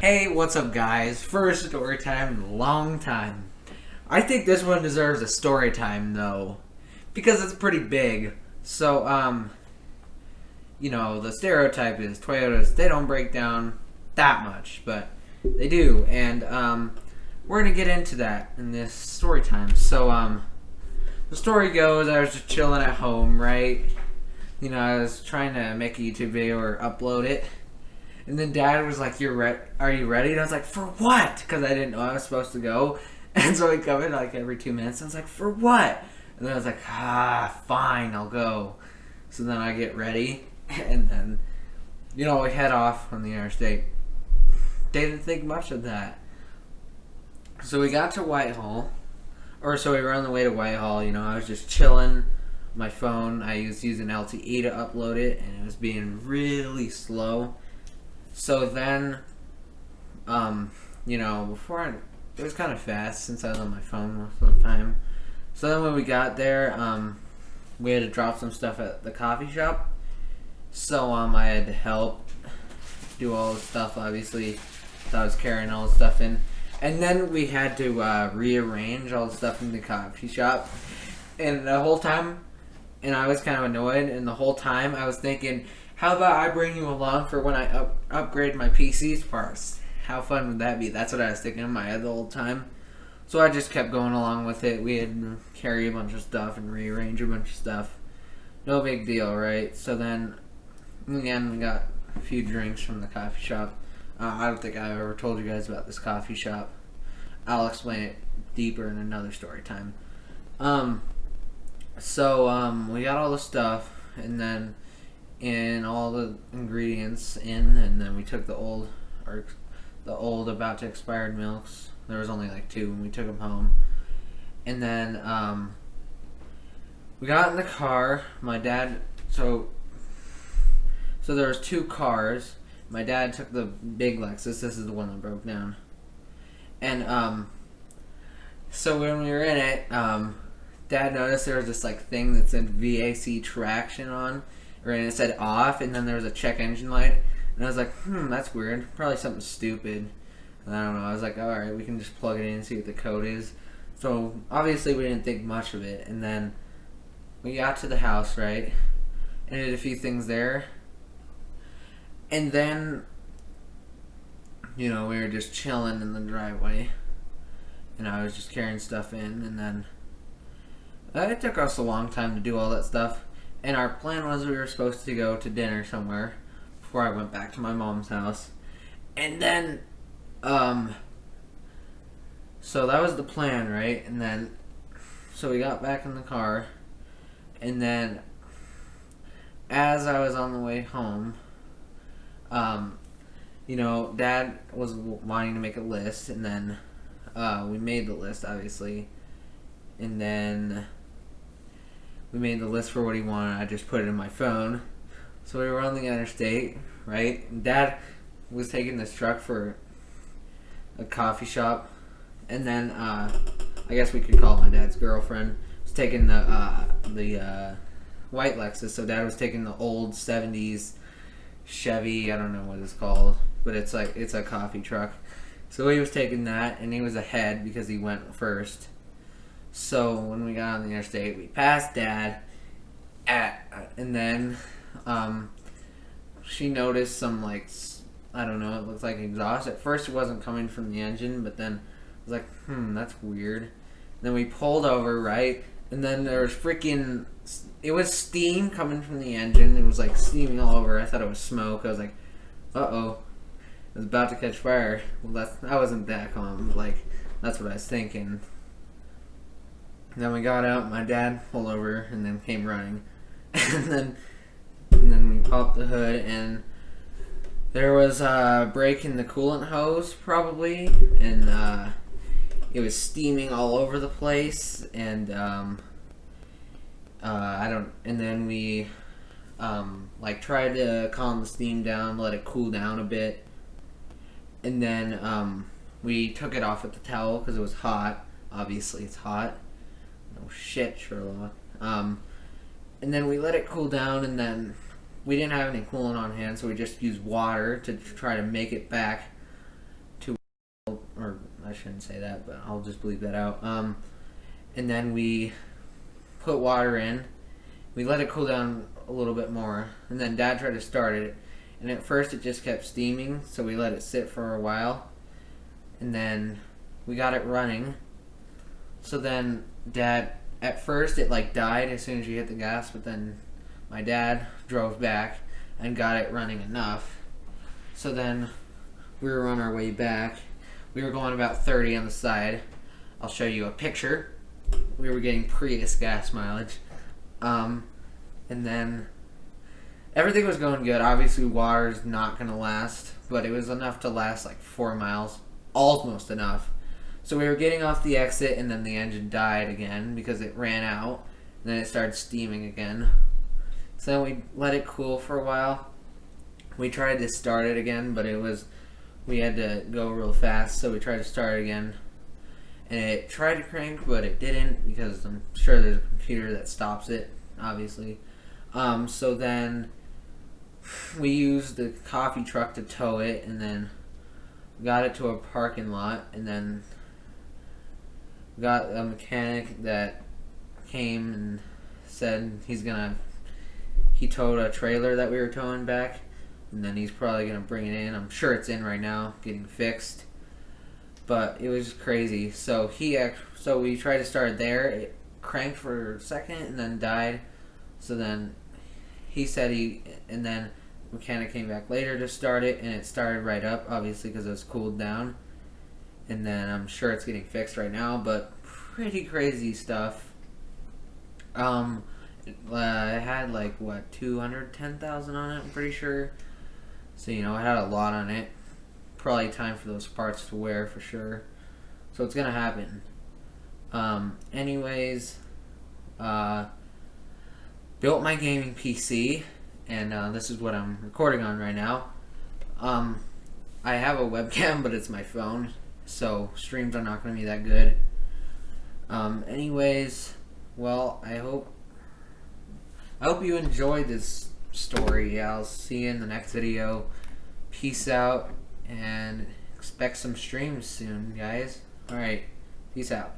Hey, what's up, guys? First story time in a long time. I think this one deserves a story time, though, because it's pretty big. So, the stereotype is Toyotas, they don't break down that much, but they do. And, we're gonna get into that in this story time. So, the story goes, I was just chilling at home, right? I was trying to make a YouTube video or upload it. And then Dad was like, are you ready? And I was like, for what? Because I didn't know I was supposed to go. And so he'd come in like every 2 minutes. I was like, for what? And then I was like, fine, I'll go. So then I get ready. And then, we head off on the interstate. They didn't think much of that. So we got to Whitehall. So we were on the way to Whitehall. I was just chilling. My phone, I was using LTE to upload it. And it was being really slow. So then, it was kind of fast since I was on my phone most of the time. So then when we got there, we had to drop some stuff at the coffee shop. So I had to help do all the stuff, obviously. So I was carrying all the stuff in. And then we had to rearrange all the stuff in the coffee shop. And the whole time, and I was kind of annoyed, and the whole time I was thinking, how about I bring you along for when I upgrade my PC's parts? How fun would that be? That's what I was thinking in my head the whole time. So I just kept going along with it. We had to carry a bunch of stuff and rearrange a bunch of stuff. No big deal, right? So then, again, we got a few drinks from the coffee shop. I don't think I ever told you guys about this coffee shop. I'll explain it deeper in another story time. We got all the stuff, and then all the ingredients in, and then we took the old about to expired milks. There was only like 2, and we took them home. And then we got in the car. My dad, so there was 2 cars. My dad took the big Lexus. This is the one that broke down. And so when we were in it, Dad noticed there was this like thing that said VAC traction on. Right, and it said off, and then there was a check engine light, and I was like, that's weird, probably something stupid, and I don't know, I was like, alright, we can just plug it in and see what the code is. So, obviously we didn't think much of it, and then we got to the house, right, and did a few things there, and then, we were just chilling in the driveway, and I was just carrying stuff in, and then, it took us a long time to do all that stuff. And our plan was we were supposed to go to dinner somewhere before I went back to my mom's house. And then, so that was the plan, right? And then, so we got back in the car. And then, as I was on the way home, Dad was wanting to make a list. And then, we made the list, obviously. And then we made the list for what he wanted. I just put it in my phone. So we were on the interstate, right? And Dad was taking this truck for a coffee shop. And then, I guess we could call it my dad's girlfriend, was taking the white Lexus. So Dad was taking the old 70s Chevy, I don't know what it's called, but it's a coffee truck. So he was taking that, and he was ahead because he went first. So when we got on the interstate, we passed Dad, and then she noticed some I don't know, it looked like exhaust. At first it wasn't coming from the engine, but then I was like, that's weird. And then we pulled over, right, and then there was it was steam coming from the engine. It was like steaming all over. I thought it was smoke. I was like, uh-oh, it was about to catch fire. Well, I wasn't that calm, but that's what I was thinking. And then we got out, my dad pulled over, and then came running. and then we popped the hood, and there was a break in the coolant hose, probably, and it was steaming all over the place, and and then we tried to calm the steam down, let it cool down a bit, and then we took it off with the towel because it was hot. Obviously, it's hot. No shit, Sherlock. And then we let it cool down, and then we didn't have any coolant on hand, so we just used water to try to make it back I shouldn't say that, but I'll just bleep that out. And then we put water in. We let it cool down a little bit more, and then Dad tried to start it, and at first it just kept steaming, so we let it sit for a while, and then we got it running. So then Dad, at first it like died as soon as you hit the gas, but then my dad drove back and got it running enough. So then we were on our way back. We were going about 30 on the side. I'll show you a picture. We were getting Prius gas mileage. And then everything was going good. Obviously water's not going to last, but it was enough to last like 4 miles. Almost enough. So we were getting off the exit, and then the engine died again because it ran out. And then it started steaming again. So then we let it cool for a while. We tried to start it again, but we had to go real fast, so we tried to start it again. And it tried to crank, but it didn't, because I'm sure there's a computer that stops it, obviously. So then we used the coffee truck to tow it, and then got it to a parking lot, and then got a mechanic that came and said he towed a trailer that we were towing back, and then he's probably gonna bring it in. I'm sure it's in right now, getting fixed. But it was crazy. So we tried to start it there. It cranked for a second and then died. So then he said and then the mechanic came back later to start it, and it started right up, obviously because it was cooled down. And then I'm sure it's getting fixed right now, but pretty crazy stuff. It had like 210,000 on it, I'm pretty sure. So it had a lot on it. Probably time for those parts to wear for sure. So it's gonna happen. Anyways, built my gaming PC, and this is what I'm recording on right now. I have a webcam, but it's my phone, so streams are not gonna be that good. Anyways, well, I hope you enjoyed this story. I'll see you in the next video. Peace out, and expect some streams soon, guys. Alright, peace out.